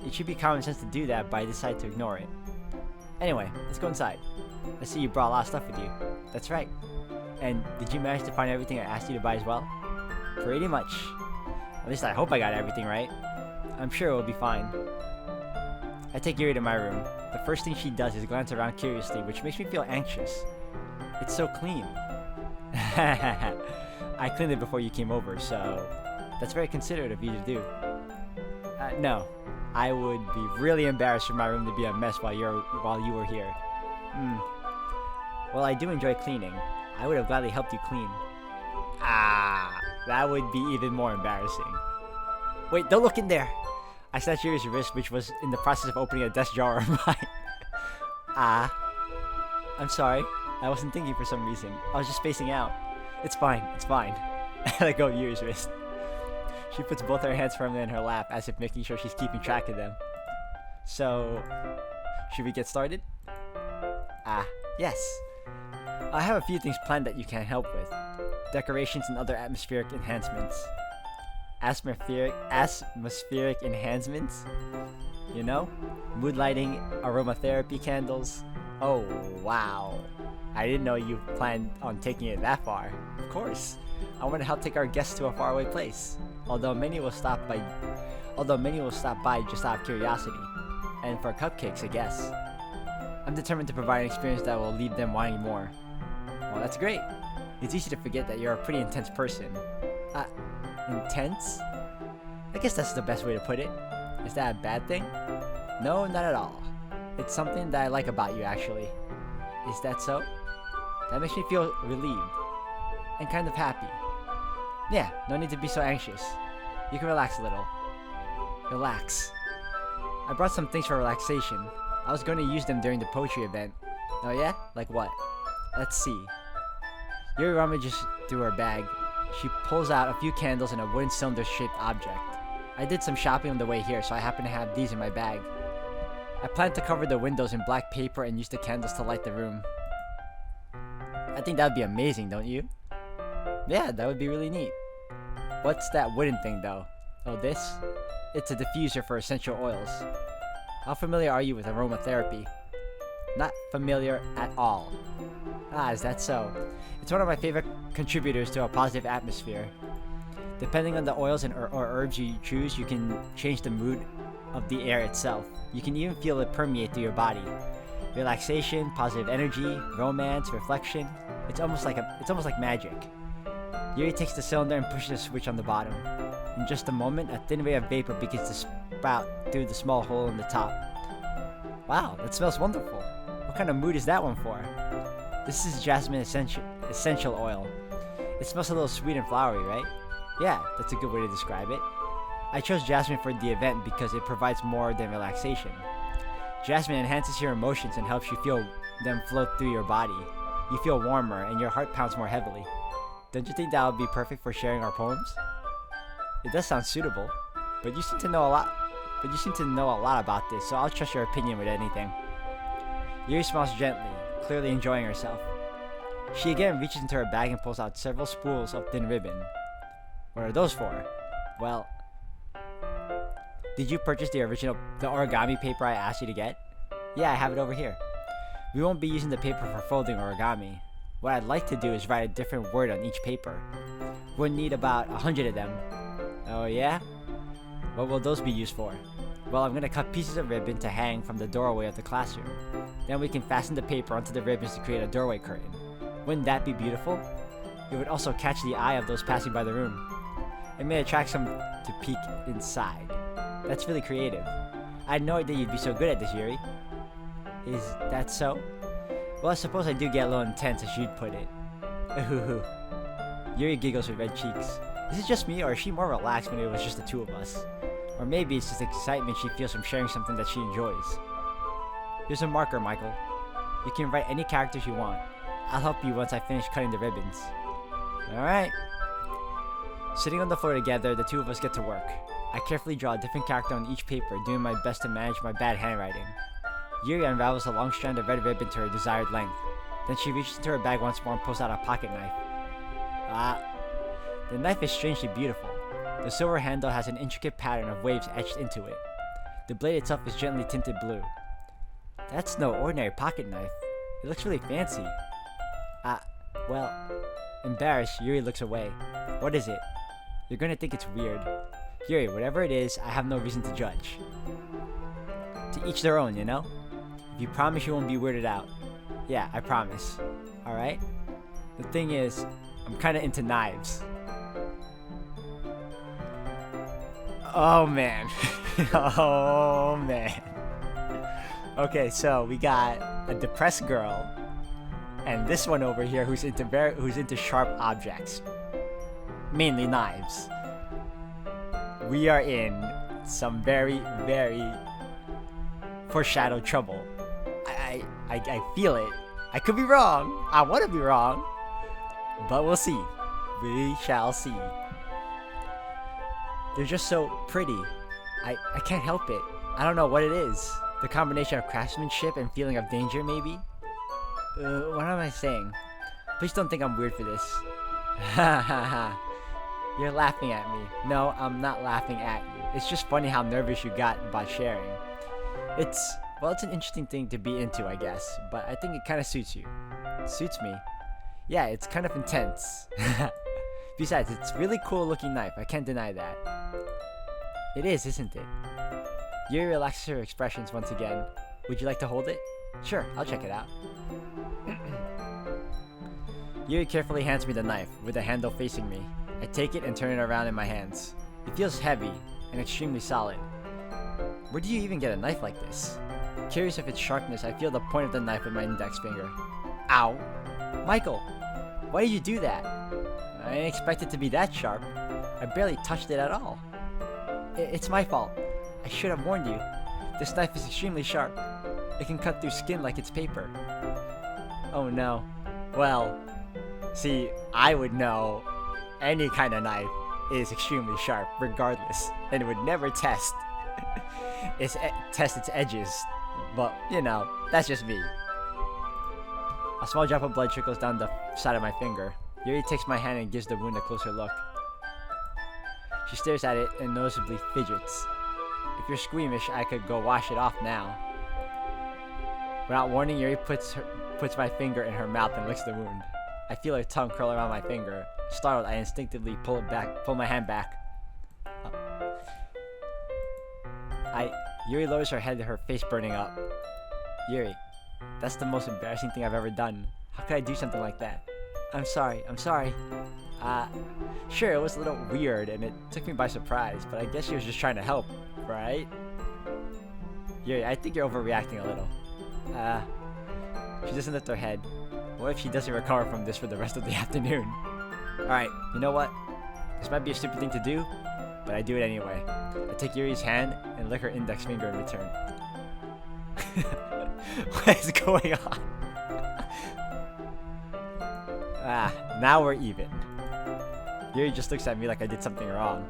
It should be common sense to do that, but I decided to ignore it. Anyway, let's go inside. I see you brought a lot of stuff with you. That's right. And did you manage to find everything I asked you to buy as well? Pretty much. At least I hope I got everything right. I'm sure it will be fine. I take Yuri to my room. The first thing she does is glance around curiously, which makes me feel anxious. It's so clean. I cleaned it before you came over, so that's very considerate of you to do. No. I would be really embarrassed for my room to be a mess while you were here. Well, I do enjoy cleaning. I would have gladly helped you clean. That would be even more embarrassing. Wait, don't look in there! I snatched Yuri's wrist, which was in the process of opening a desk drawer of mine. I'm sorry. I wasn't thinking for some reason. I was just spacing out. It's fine. I let go of Yuri's wrist. She puts both her hands firmly in her lap, as if making sure she's keeping track of them. So, should we get started? Yes. I have a few things planned that you can help with. Decorations and other atmospheric enhancements. Atmospheric enhancements? You know? Mood lighting, aromatherapy candles. Oh, wow. I didn't know you planned on taking it that far. Of course. I want to help take our guests to a faraway place. Although many will stop by just out of curiosity. And for cupcakes, I guess. I'm determined to provide an experience that will leave them wanting more. Well, that's great. It's easy to forget that you're a pretty intense person. Intense? I guess that's the best way to put it. Is that a bad thing? No, not at all. It's something that I like about you, actually. Is that so? That makes me feel relieved. And kind of happy. Yeah, no need to be so anxious. You can relax a little. Relax. I brought some things for relaxation. I was going to use them during the poetry event. Oh yeah? Like what? Let's see. Yuri rummages through her bag. She pulls out a few candles and a wooden cylinder-shaped object. I did some shopping on the way here, so I happen to have these in my bag. I plan to cover the windows in black paper and use the candles to light the room. I think that would be amazing, don't you? Yeah, that would be really neat. What's that wooden thing though? Oh, this? It's a diffuser for essential oils. How familiar are you with aromatherapy? Not familiar at all. Ah, is that so? It's one of my favorite contributors to a positive atmosphere. Depending on the oils or herbs you choose, you can change the mood of the air itself. You can even feel it permeate through your body. Relaxation, positive energy, romance, reflection. It's almost like magic. Yuri takes the cylinder and pushes a switch on the bottom. In just a moment, a thin ray of vapor begins to sprout through the small hole in the top. Wow, that smells wonderful. What kind of mood is that one for? This is jasmine essential oil. It smells a little sweet and flowery, right? Yeah, that's a good way to describe it. I chose jasmine for the event because it provides more than relaxation. Jasmine enhances your emotions and helps you feel them flow through your body. You feel warmer and your heart pounds more heavily. Don't you think that would be perfect for sharing our poems? It does sound suitable, but you seem to know a lot. About this, so I'll trust your opinion with anything. Yuri smiles gently, clearly enjoying herself. She again reaches into her bag and pulls out several spools of thin ribbon. What are those for? Well, did you purchase the origami paper I asked you to get? Yeah, I have it over here. We won't be using the paper for folding origami. What I'd like to do is write a different word on each paper. We'll need about 100 of them. Oh yeah? What will those be used for? Well, I'm gonna cut pieces of ribbon to hang from the doorway of the classroom. Then we can fasten the paper onto the ribbons to create a doorway curtain. Wouldn't that be beautiful? It would also catch the eye of those passing by the room. It may attract some to peek inside. That's really creative. I had no idea you'd be so good at this, Yuri. Is that so? Well, I suppose I do get a little intense, as you'd put it. Ooh. Yuri giggles with red cheeks. Is it just me, or is she more relaxed when it was just the two of us? Or maybe it's just excitement she feels from sharing something that she enjoys. Here's a marker, Michael. You can write any characters you want. I'll help you once I finish cutting the ribbons. Alright. Sitting on the floor together, the two of us get to work. I carefully draw a different character on each paper, doing my best to manage my bad handwriting. Yuri unravels a long strand of red ribbon to her desired length. Then she reaches into her bag once more and pulls out a pocket knife. The knife is strangely beautiful. The silver handle has an intricate pattern of waves etched into it. The blade itself is gently tinted blue. That's no ordinary pocket knife. It looks really fancy. Well, embarrassed, Yuri looks away. What is it? You're gonna think it's weird. Yuri, whatever it is, I have no reason to judge. To each their own, you know? If you promise you won't be weirded out. Yeah, I promise. Alright? The thing is, I'm kinda into knives. Oh man. Oh man. Okay, so we got a depressed girl and this one over here who's into sharp objects. Mainly knives. We are in some very, very foreshadowed trouble. I feel it. I could be wrong. I want to be wrong. But we'll see. We shall see. They're just so pretty. I can't help it. I don't know what it is. The combination of craftsmanship and feeling of danger, maybe? What am I saying? Please don't think I'm weird for this. Ha ha ha. You're laughing at me. No, I'm not laughing at you. It's just funny how nervous you got about sharing. It's an interesting thing to be into, I guess. But I think it kind of suits you. Suits me? Yeah, it's kind of intense. Besides, it's a really cool looking knife. I can't deny that. It is, isn't it? Yuri relaxes her expressions once again. Would you like to hold it? Sure, I'll check it out. Yuri carefully hands me the knife, with the handle facing me. I take it and turn it around in my hands. It feels heavy and extremely solid. Where do you even get a knife like this? Curious of its sharpness, I feel the point of the knife with my index finger. Ow! Michael! Why did you do that? I didn't expect it to be that sharp. I barely touched it at all. It's my fault. I should have warned you. This knife is extremely sharp. It can cut through skin like it's paper. Oh no. Well, see, I would know any kind of knife is extremely sharp regardless, and it would never test its edges. But, you know, that's just me. A small drop of blood trickles down the side of my finger. Yuri takes my hand and gives the wound a closer look. She stares at it and noticeably fidgets. If you're squeamish, I could go wash it off now. Without warning, Yuri puts my finger in her mouth and licks the wound. I feel her tongue curl around my finger. Startled, I instinctively pull my hand back. Yuri lowers her head, her face burning up. Yuri, that's the most embarrassing thing I've ever done. How could I do something like that? I'm sorry. Sure, it was a little weird and it took me by surprise, but I guess she was just trying to help, right? Yuri, I think you're overreacting a little. She doesn't lift her head. What if she doesn't recover from this for the rest of the afternoon? Alright, you know what? This might be a stupid thing to do, but I do it anyway. I take Yuri's hand and lick her index finger in return. What is going on? Now we're even. Yuri just looks at me like I did something wrong.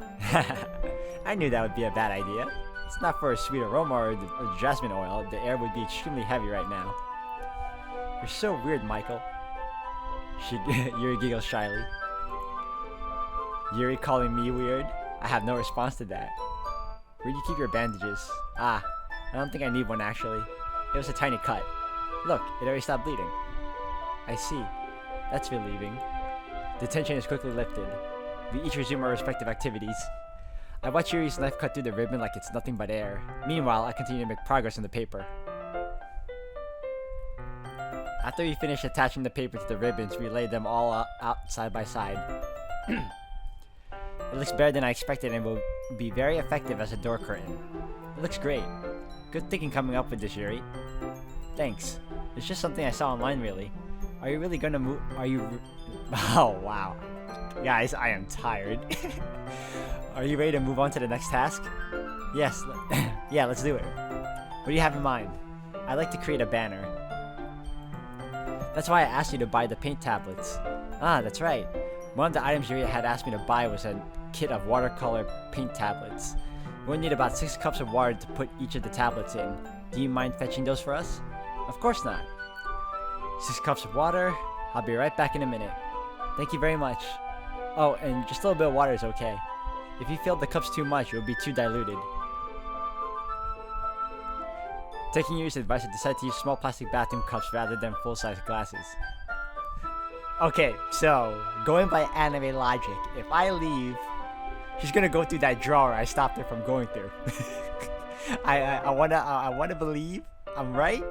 I knew that would be a bad idea. It's not for a sweet aroma or the jasmine oil. The air would be extremely heavy right now. You're so weird, Michael. Yuri giggles shyly. Yuri calling me weird? I have no response to that. Where do you keep your bandages? I don't think I need one actually. It was a tiny cut. Look, it already stopped bleeding. I see. That's relieving. The tension is quickly lifted. We each resume our respective activities. I watch Yuri's knife cut through the ribbon like it's nothing but air. Meanwhile, I continue to make progress on the paper. After we finish attaching the paper to the ribbons, we lay them all out side by side. It looks better than I expected and will be very effective as a door curtain. It looks great. Good thinking coming up with this, Yuri. Thanks. It's just something I saw online, really. Are you really gonna move? Oh, wow. Guys, I am tired. Are you ready to move on to the next task? Yes. Yeah, let's do it. What do you have in mind? I'd like to create a banner. That's why I asked you to buy the paint tablets. That's right. One of the items Yuri had asked me to buy was a kit of watercolor paint tablets. We'll need about 6 cups of water to put each of the tablets in. Do you mind fetching those for us? Of course not. 6 cups of water. I'll be right back in a minute. Thank you very much. Oh, and just a little bit of water is okay. If you fill the cups too much, it will be too diluted. Taking Yuri's advice, I decided to use small plastic bathroom cups rather than full-size glasses. Okay, so, going by anime logic, if I leave, she's gonna go through that drawer I stopped her from going through. I wanna believe I'm right,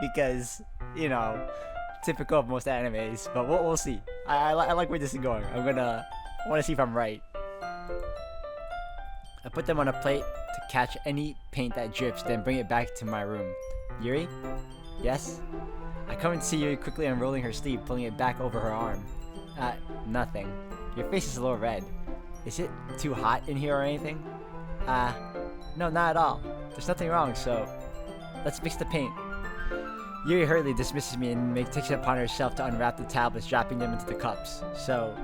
because, you know, typical of most animes, but we'll see. I like where this is going. I wanna see if I'm right. I put them on a plate to catch any paint that drips, then bring it back to my room. Yuri? Yes? I come and see Yuri quickly unrolling her sleeve, pulling it back over her arm. Nothing. Your face is a little red. Is it too hot in here or anything? No, not at all. There's nothing wrong, so let's mix the paint. Yuri hurriedly dismisses me and takes it upon herself to unwrap the tablets, dropping them into the cups. So,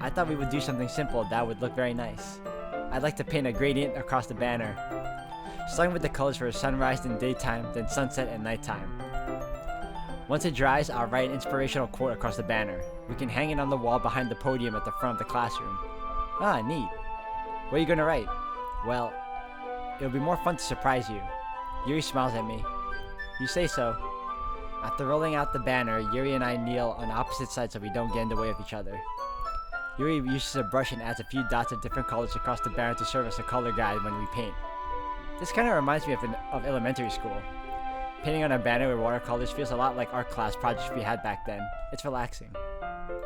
I thought we would do something simple that would look very nice. I'd like to paint a gradient across the banner, starting with the colors for sunrise and daytime, then sunset and nighttime. Once it dries, I'll write an inspirational quote across the banner. We can hang it on the wall behind the podium at the front of the classroom. Neat. What are you gonna write? Well, it'll be more fun to surprise you. Yuri smiles at me. You say so. After rolling out the banner, Yuri and I kneel on opposite sides so we don't get in the way of each other. Yuri uses a brush and adds a few dots of different colors across the banner to serve as a color guide when we paint. This kind of reminds me of elementary school. Painting on a banner with watercolors feels a lot like art class projects we had back then. It's relaxing.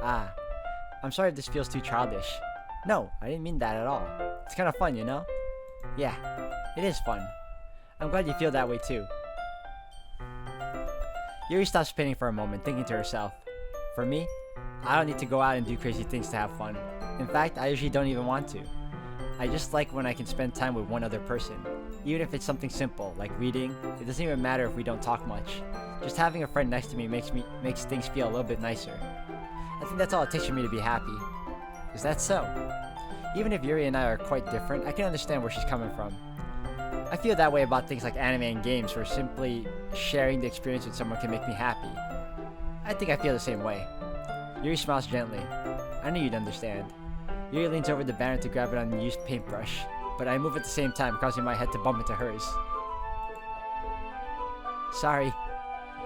I'm sorry if this feels too childish. No, I didn't mean that at all. It's kind of fun, you know? Yeah, it is fun. I'm glad you feel that way too. Yuri stops painting for a moment, thinking to herself. For me, I don't need to go out and do crazy things to have fun. In fact, I usually don't even want to. I just like when I can spend time with one other person. Even if it's something simple, like reading, it doesn't even matter if we don't talk much. Just having a friend next to me makes things feel a little bit nicer. I think that's all it takes for me to be happy. Is that so? Even if Yuri and I are quite different, I can understand where she's coming from. I feel that way about things like anime and games, where simply sharing the experience with someone can make me happy. I think I feel the same way. Yuri smiles gently. I knew you'd understand. Yuri leans over the banner to grab an unused paintbrush, but I move at the same time, causing my head to bump into hers. Sorry.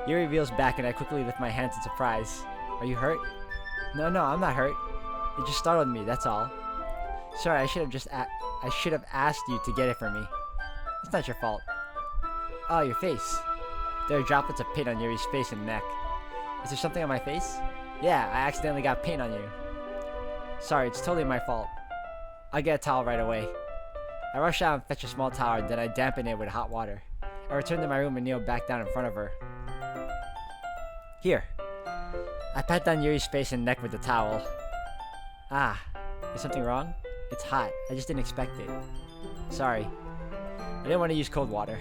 Yuri reels back and I quickly lift my hands in surprise. Are you hurt? No, I'm not hurt. It just startled me, that's all. Sorry, I should have asked you to get it for me. It's not your fault. Oh, your face. There are droplets of paint on Yuri's face and neck. Is there something on my face? Yeah, I accidentally got paint on you. Sorry, it's totally my fault. I'll get a towel right away. I rush out and fetch a small towel, then I dampen it with hot water. I return to my room and kneel back down in front of her. Here. I pat down Yuri's face and neck with the towel. Ah, is something wrong? It's hot. I just didn't expect it. Sorry. I didn't want to use cold water.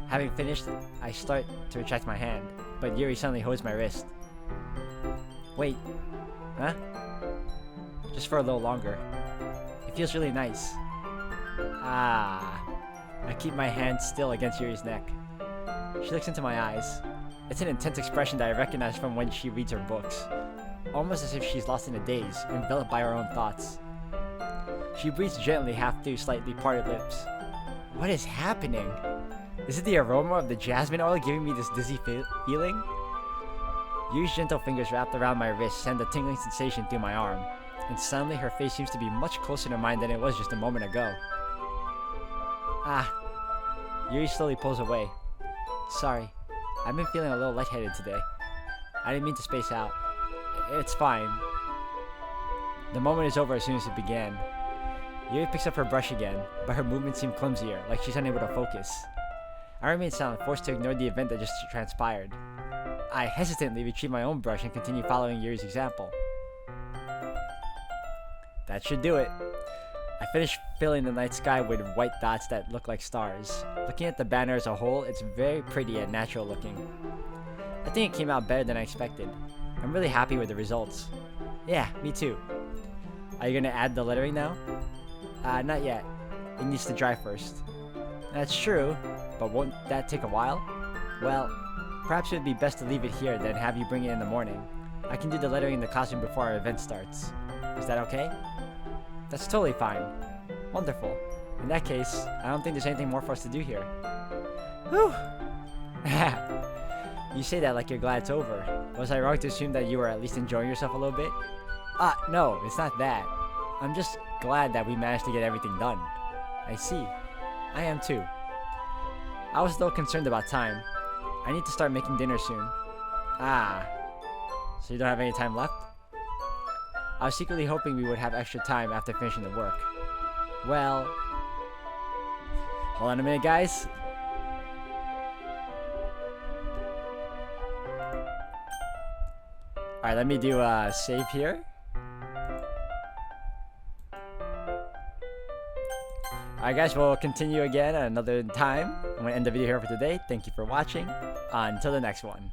Having finished, I start to retract my hand, but Yuri suddenly holds my wrist. Wait. Huh? Just for a little longer. It feels really nice. Ah. I keep my hand still against Yuri's neck. She looks into my eyes. It's an intense expression that I recognize from when she reads her books. Almost as if she's lost in a daze, enveloped by her own thoughts. She breathes gently, half through slightly parted lips. What is happening? Is it the aroma of the jasmine oil giving me this dizzy feeling? Yuri's gentle fingers wrapped around my wrist send a tingling sensation through my arm, and suddenly her face seems to be much closer to mine than it was just a moment ago. Ah. Yuri slowly pulls away. Sorry. I've been feeling a little lightheaded today. I didn't mean to space out. It's fine. The moment is over as soon as it began. Yuri picks up her brush again, but her movements seem clumsier, like she's unable to focus. I remain silent, forced to ignore the event that just transpired. I hesitantly retrieve my own brush and continue following Yuri's example. That should do it. I finish filling the night sky with white dots that look like stars. Looking at the banner as a whole, it's very pretty and natural looking. I think it came out better than I expected. I'm really happy with the results. Yeah, me too. Are you gonna add the lettering now? Not yet. It needs to dry first. That's true, but won't that take a while? Well, perhaps it would be best to leave it here than have you bring it in the morning. I can do the lettering in the classroom before our event starts. Is that okay? That's totally fine. Wonderful. In that case, I don't think there's anything more for us to do here. Whew! You say that like you're glad it's over. Was I wrong to assume that you were at least enjoying yourself a little bit? No, it's not that. I'm just glad that we managed to get everything done. I see. I am too. I was a little concerned about time. I need to start making dinner soon. Ah. So you don't have any time left? I was secretly hoping we would have extra time after finishing the work. Well... Hold on a minute, guys. Alright, let me do a save here. Alright guys, we'll continue again at another time. I'm going to end the video here for today. Thank you for watching. Until the next one.